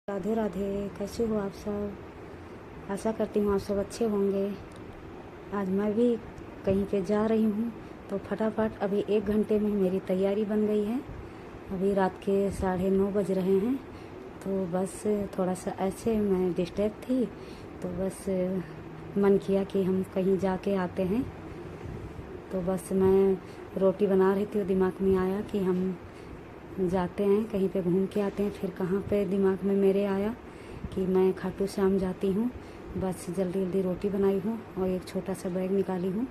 राधे राधे। कैसे हो आप सब? आशा करती हूँ आप सब अच्छे होंगे। आज मैं भी कहीं पे जा रही हूँ तो फटाफट अभी 1 घंटे में मेरी तैयारी बन गई है। अभी रात के 9:30 बज रहे हैं। तो बस थोड़ा सा ऐसे मैं डिस्टर्ब थी तो बस मन किया कि हम कहीं जाके आते हैं। तो बस मैं रोटी बना रही थी, दिमाग में आया कि हम जाते हैं कहीं पे घूम के आते हैं। फिर कहाँ पे दिमाग में मेरे आया कि मैं खाटू श्याम जाती हूँ। बस जल्दी जल्दी रोटी बनाई हूँ और एक छोटा सा बैग निकाली हूँ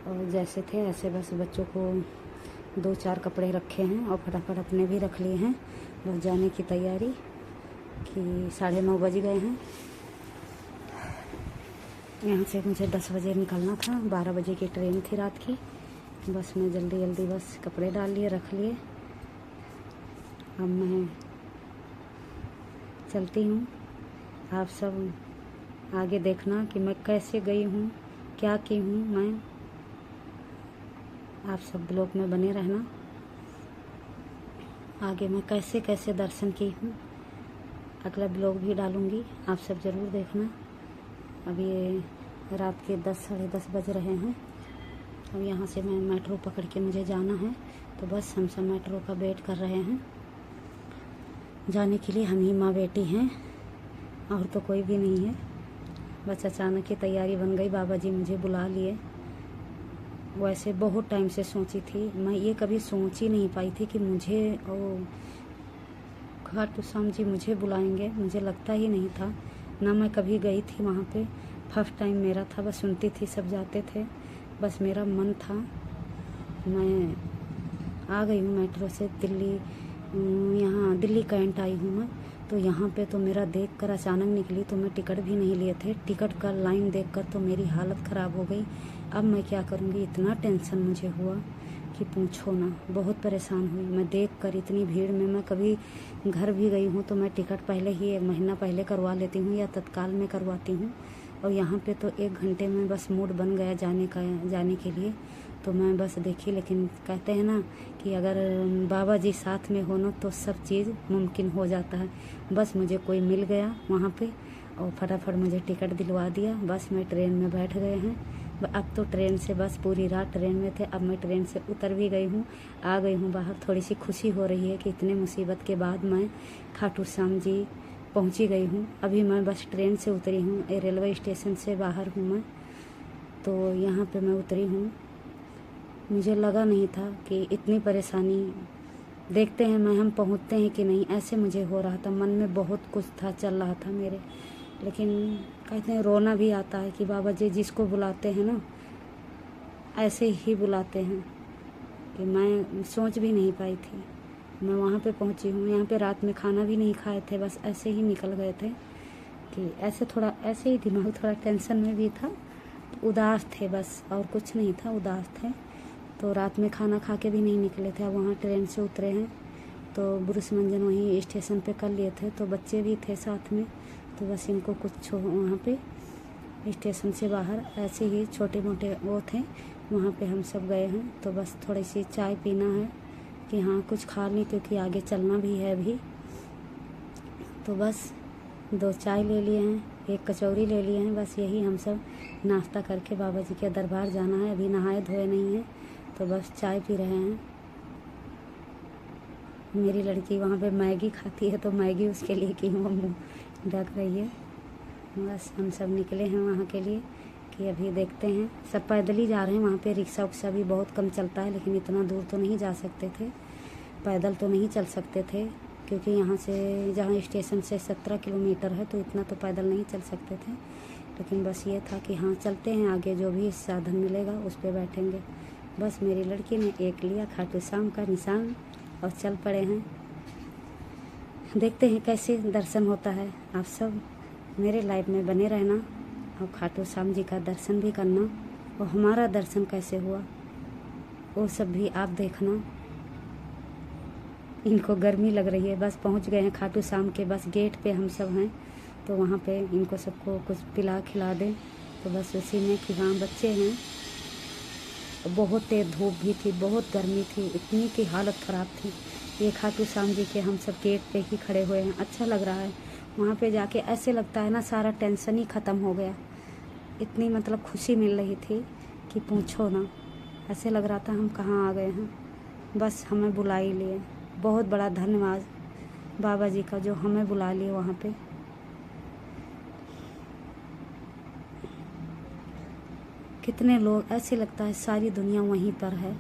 और जैसे थे ऐसे बस बच्चों को 2-4 कपड़े रखे हैं और फटाफट अपने भी रख लिए हैं। बस जाने की तैयारी कि 9:30 बज गए हैं। यहाँ से मुझे 10 बजे निकलना था, 12 बजे की ट्रेन थी रात की। बस मैं जल्दी जल्दी बस कपड़े डाल लिए, रख लिए। अब मैं चलती हूँ। आप सब आगे देखना कि मैं कैसे गई हूँ, क्या की हूँ मैं। आप सब ब्लॉग में बने रहना। आगे मैं कैसे कैसे दर्शन की हूँ अगला ब्लॉग भी डालूँगी, आप सब ज़रूर देखना। अब ये रात के 10 साढ़े 10 बज रहे हैं। अब यहाँ से मैं मेट्रो पकड़ के मुझे जाना है। तो बस हम सब मेट्रो का वेट कर रहे हैं जाने के लिए। हम ही माँ बेटी हैं और तो कोई भी नहीं है। बस अचानक की तैयारी बन गई, बाबा जी मुझे बुला लिए। वैसे बहुत टाइम से सोची थी मैं, ये कभी सोच ही नहीं पाई थी कि मुझे खाटू श्याम जी मुझे बुलाएंगे। मुझे लगता ही नहीं था, ना मैं कभी गई थी वहाँ पे। फर्स्ट टाइम मेरा था। बस सुनती थी सब जाते थे, बस मेरा मन था। मैं आ गई हूँ मेट्रो से दिल्ली। यहाँ दिल्ली कैंट आई हूँ मैं। तो यहाँ पे तो मेरा देखकर अचानक निकली तो मैं टिकट भी नहीं लिए थे। टिकट का लाइन देखकर तो मेरी हालत ख़राब हो गई। अब मैं क्या करूँगी, इतना टेंशन मुझे हुआ कि पूछो ना। बहुत परेशान हुई मैं देखकर इतनी भीड़ में। मैं कभी घर भी गई हूँ तो मैं टिकट पहले ही 1 महीना पहले करवा लेती हूँ या तत्काल में करवाती हूँ। और यहाँ पे तो 1 घंटे में बस मूड बन गया जाने के लिए। तो मैं बस देखी। लेकिन कहते हैं ना कि अगर बाबा जी साथ में हो ना तो सब चीज़ मुमकिन हो जाता है। बस मुझे कोई मिल गया वहाँ पे और फटाफट मुझे टिकट दिलवा दिया। बस मैं ट्रेन में बैठ गए हैं। अब तो ट्रेन से बस पूरी रात ट्रेन में थे। अब मैं ट्रेन से उतर भी गई हूँ, आ गई हूँ बाहर। थोड़ी सी खुशी हो रही है कि इतने मुसीबत के बाद मैं खाटू श्याम जी पहुँची गई हूँ। अभी मैं बस ट्रेन से उतरी हूँ, रेलवे स्टेशन से बाहर हूँ मैं। तो यहाँ पे मैं उतरी हूँ। मुझे लगा नहीं था कि इतनी परेशानी। देखते हैं मैं हम पहुँचते हैं कि नहीं, ऐसे मुझे हो रहा था। मन में बहुत कुछ था, चल रहा था मेरे। लेकिन कहते हैं रोना भी आता है कि बाबा जी जिसको बुलाते हैं ना ऐसे ही बुलाते हैं। कि मैं सोच भी नहीं पाई थी। मैं वहाँ पे पहुँची हूँ। यहाँ पे रात में खाना भी नहीं खाए थे, बस ऐसे ही निकल गए थे कि ऐसे ही दिमाग थोड़ा टेंशन में भी था, उदास थे बस, और कुछ नहीं था, उदास थे। तो रात में खाना खा के भी नहीं निकले थे। अब वहाँ ट्रेन से उतरे हैं तो ब्रुश मंजन वहीं स्टेशन पे कर लिए थे। तो बच्चे भी थे साथ में, तो बस इनको कुछ वहाँ पे स्टेशन से बाहर ऐसे ही छोटे मोटे वो थे, वहाँ पे हम सब गए हैं। तो बस थोड़ी सी चाय पीना है कि हाँ कुछ खा लें, क्योंकि आगे चलना भी है अभी। तो बस 2 चाय ले लिए हैं, 1 कचौरी ले लिए हैं। बस यही हम सब नाश्ता करके बाबा जी के दरबार जाना है। अभी नहाए धोए नहीं हैं तो बस चाय पी रहे हैं। मेरी लड़की वहाँ पे मैगी खाती है तो मैगी उसके लिए की वो मुँह ढक रही है। बस हम सब निकले हैं वहाँ के लिए कि अभी देखते हैं। सब पैदल ही जा रहे हैं। वहाँ पे रिक्शा उक्सा भी बहुत कम चलता है, लेकिन इतना दूर तो नहीं जा सकते थे, पैदल तो नहीं चल सकते थे। क्योंकि यहाँ से जहाँ स्टेशन से 17 किलोमीटर है तो इतना तो पैदल नहीं चल सकते थे। लेकिन बस ये था कि हाँ चलते हैं, आगे जो भी साधन मिलेगा उस पर बैठेंगे। बस मेरी लड़की ने एक लिया खाटू श्याम का निशान और चल पड़े हैं। देखते हैं कैसे दर्शन होता है। आप सब मेरे लाइफ में बने रहना और खाटू श्याम जी का दर्शन भी करना। और हमारा दर्शन कैसे हुआ वो सब भी आप देखना। इनको गर्मी लग रही है। बस पहुंच गए हैं खाटू श्याम के बस गेट पे हम सब हैं। तो वहाँ पे इनको सबको कुछ पिला खिला दें। तो बस उसी में कि हाँ बच्चे हैं। बहुत तेज़ धूप भी थी, बहुत गर्मी थी, इतनी की हालत ख़राब थी। ये खाटू श्याम जी के हम सब गेट पे ही खड़े हुए हैं। अच्छा लग रहा है। वहाँ पे जाके ऐसे लगता है ना सारा टेंशन ही ख़त्म हो गया। इतनी मतलब खुशी मिल रही थी कि पूछो ना। ऐसे लग रहा था हम कहाँ आ गए हैं, बस हमें बुला ही लिए। बहुत बड़ा धन्यवाद बाबा जी का जो हमें बुला लिए वहाँ पे। कितने लोग, ऐसे लगता है सारी दुनिया वहीं पर है।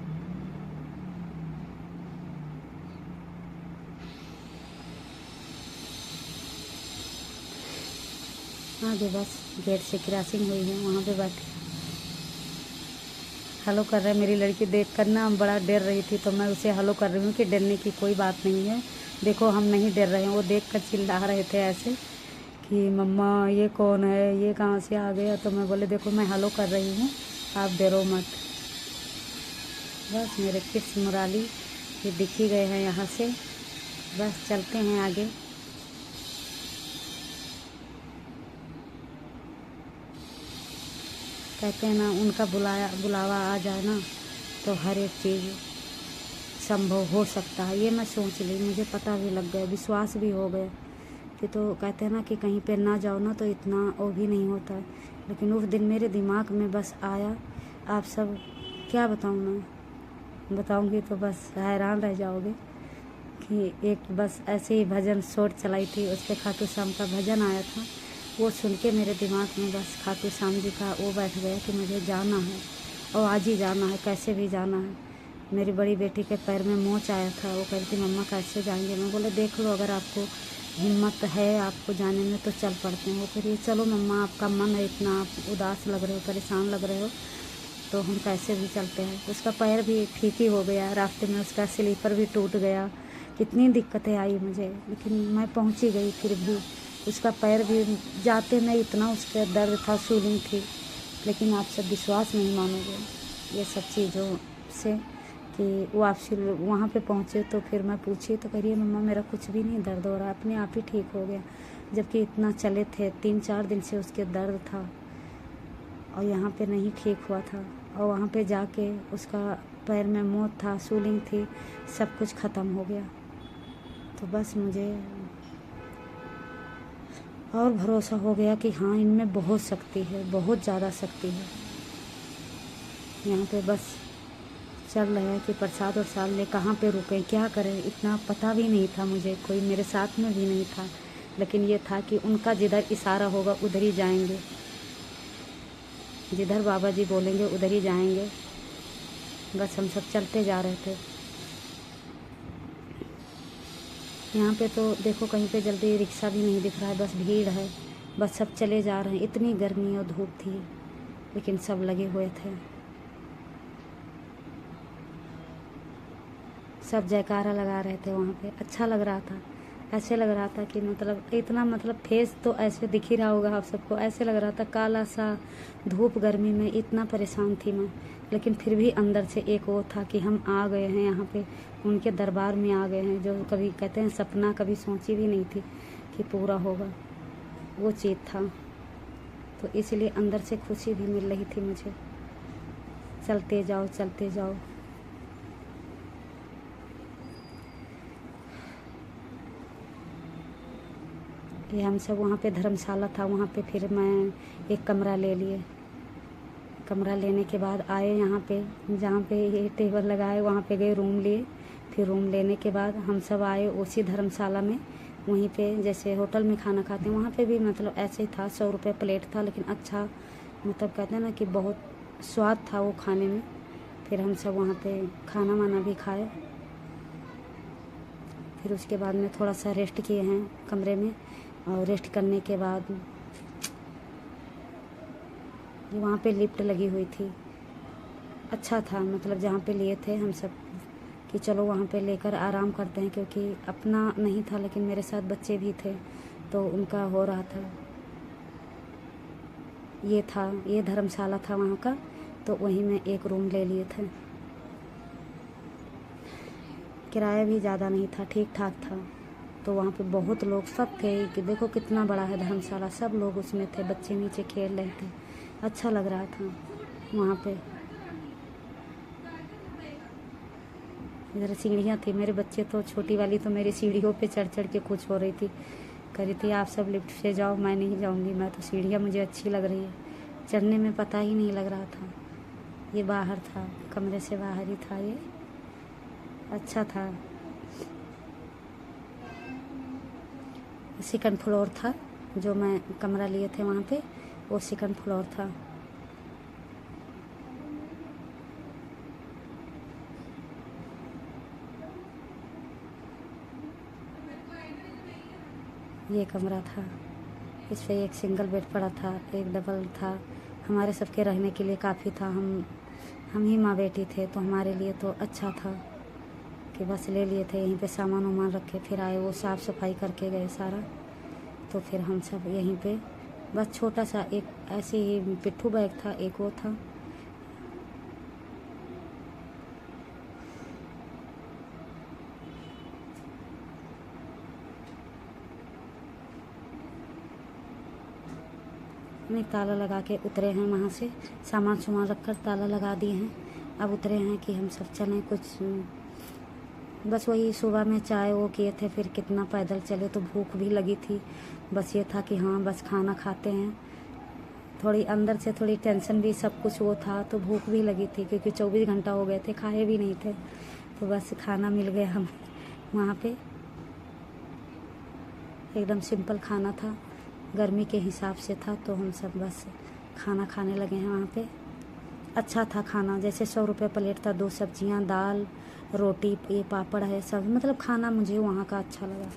आगे बस गेट से क्रॉसिंग हुई है, वहाँ पे बैठे हेलो कर रहे हैं। मेरी लड़की देख कर ना बड़ा डर रही थी, तो मैं उसे हेलो कर रही हूँ कि डरने की कोई बात नहीं है, देखो हम नहीं डर रहे हैं। वो देख कर चिल्ला रहे थे ऐसे कि मम्मा ये कौन है, ये कहाँ से आ गया। तो मैं बोले देखो मैं हेलो कर रही हूँ, आप डरो मत। बस मेरे किस मुराली ये दिख ही गए हैं यहाँ से। बस चलते हैं आगे। कहते हैं ना उनका बुलावा आ जाए ना तो हर एक चीज़ संभव हो सकता है। ये मैं सोच ली, मुझे पता भी लग गया, विश्वास भी हो गया कि तो कहते हैं ना कि कहीं पे ना जाओ ना तो इतना वो भी नहीं होता है। लेकिन उस दिन मेरे दिमाग में बस आया, आप सब क्या बताऊँ मैं, बताऊँगी तो बस हैरान रह जाओगे कि एक बस ऐसे ही भजन शॉर्ट चलाई थी, उस पर खाटू श्याम का भजन आया था। वो सुन के मेरे दिमाग में बस खाटू श्याम जी का वो बैठ गया कि मुझे जाना है और आज ही जाना है, कैसे भी जाना है। मेरी बड़ी बेटी के पैर में मोच आया था, वो कहती मम्मा कैसे जाएंगे। मैं बोले देख लो अगर आपको हिम्मत है आपको जाने में तो चल पड़ते हैं। वो कह रही चलो मम्मा आपका मन है इतना, आप उदास लग रहे हो, परेशान लग रहे हो, तो हम कैसे भी चलते हैं। उसका पैर भी ठीक ही हो गया, रास्ते में उसका स्लीपर भी टूट गया, कितनी दिक्कतें आई मुझे, लेकिन मैं पहुंची गई। फिर भी उसका पैर भी जाते में इतना उस पर दर्द था, सूलिंग थी, लेकिन आप सब विश्वास नहीं मानोगे ये सब चीज़ों से कि वो आप फिर वहाँ पे पहुँचे तो फिर मैं पूछी तो कह रही है मम्मा मेरा कुछ भी नहीं दर्द हो रहा, अपने आप ही ठीक हो गया। जबकि इतना चले थे, 3-4 दिन से उसके दर्द था और यहाँ पे नहीं ठीक हुआ था। और वहाँ पे जाके उसका पैर में मोच था, सूलिंग थी, सब कुछ ख़त्म हो गया। तो बस मुझे और भरोसा हो गया कि हाँ इनमें बहुत शक्ति है, बहुत ज़्यादा शक्ति है। यहाँ पे बस चल रहे हैं कि प्रसाद और साल ले कहाँ पे रुकें, क्या करें, इतना पता भी नहीं था मुझे, कोई मेरे साथ में भी नहीं था। लेकिन ये था कि उनका जिधर इशारा होगा उधर ही जाएंगे, जिधर बाबा जी बोलेंगे उधर ही जाएंगे। बस हम सब चलते जा रहे थे। यहाँ पे तो देखो कहीं पे जल्दी रिक्शा भी नहीं दिख रहा है, बस भीड़ है, बस सब चले जा रहे हैं। इतनी गर्मी और धूप थी लेकिन सब लगे हुए थे, सब जयकारा लगा रहे थे वहाँ पे। अच्छा लग रहा था, ऐसे लग रहा था कि मतलब इतना मतलब फेस तो ऐसे दिख ही रहा होगा आप सबको, ऐसे लग रहा था काला सा, धूप गर्मी में इतना परेशान थी मैं। लेकिन फिर भी अंदर से एक वो था कि हम आ गए हैं यहाँ पे, उनके दरबार में आ गए हैं, जो कभी कहते हैं सपना कभी सोची भी नहीं थी कि पूरा होगा, वो चीज़ था। तो इसलिए अंदर से खुशी भी मिल रही थी मुझे। चलते जाओ चलते जाओ। ये हम सब वहाँ पे धर्मशाला था, वहाँ पे फिर मैं एक कमरा ले लिए। कमरा लेने के बाद आए यहाँ पे, जहाँ पे ये टेबल लगाए वहाँ पे गए, रूम लिए। फिर रूम लेने के बाद हम सब आए उसी धर्मशाला में, वहीं पे जैसे होटल में खाना खाते हैं वहाँ पे भी मतलब ऐसे ही था, 100 रुपये प्लेट था, लेकिन अच्छा मतलब कहते हैं ना कि बहुत स्वाद था वो खाने में। फिर हम सब वहाँ पे खाना वाना भी खाए। फिर उसके बाद में थोड़ा सा रेस्ट किए हैं कमरे में, और रेस्ट करने के बाद वहाँ पे लिफ्ट लगी हुई थी, अच्छा था मतलब जहाँ पे लिए थे हम सब कि चलो वहाँ पे लेकर आराम करते हैं, क्योंकि अपना नहीं था लेकिन मेरे साथ बच्चे भी थे तो उनका हो रहा था। ये धर्मशाला था वहाँ का, तो वहीं में एक रूम ले लिए थे। किराया भी ज़्यादा नहीं था, ठीक ठाक था। तो वहाँ पे बहुत लोग सब थे कि देखो कितना बड़ा है धर्मशाला, सब लोग उसमें थे, बच्चे नीचे खेल रहे थे, अच्छा लग रहा था वहाँ पे। इधर सीढ़ियाँ थी, मेरे बच्चे तो छोटी वाली तो मेरी सीढ़ियों पे चढ़ चढ़ के खुश हो रही थी, कह रही थी आप सब लिफ्ट से जाओ, मैं नहीं जाऊंगी, मैं तो सीढ़ियाँ मुझे अच्छी लग रही है। चढ़ने में पता ही नहीं लग रहा था। ये बाहर था, कमरे से बाहर ही था, ये अच्छा था। सेकंड फ्लोर था, जो मैं कमरा लिए थे वहाँ पे, वो सेकंड फ्लोर था। ये कमरा था, इस पे एक सिंगल बेड पड़ा था, एक डबल था। हमारे सबके रहने के लिए काफ़ी था। हम ही माँ बेटी थे, तो हमारे लिए तो अच्छा था कि बस ले लिए थे। यहीं पे सामान वामान रखे, फिर आए, वो साफ़ सफाई करके गए सारा। तो फिर हम सब यहीं पे, बस छोटा सा एक ऐसे ही पिट्ठू बैग था, एक वो था। नहीं, ताला लगा के उतरे हैं वहाँ से, सामान सुमान रख कर ताला लगा दिए हैं। अब उतरे हैं कि हम सब चलें कुछ, बस वही सुबह में चाय वो किए थे, फिर कितना पैदल चले, तो भूख भी लगी थी। बस ये था कि हाँ बस खाना खाते हैं। थोड़ी अंदर से थोड़ी टेंशन भी, सब कुछ वो था, तो भूख भी लगी थी क्योंकि 24 घंटा हो गए थे, खाए भी नहीं थे। तो बस खाना मिल गया हम वहाँ पे। एकदम सिंपल खाना था, गर्मी के हिसाब से था, तो हम सब बस खाना खाने लगे हैं वहाँ पे। अच्छा था खाना, जैसे 100 रुपये प्लेट था, 2 सब्जियाँ, दाल, रोटी, ये पापड़ है सब, मतलब खाना मुझे वहाँ का अच्छा लगा।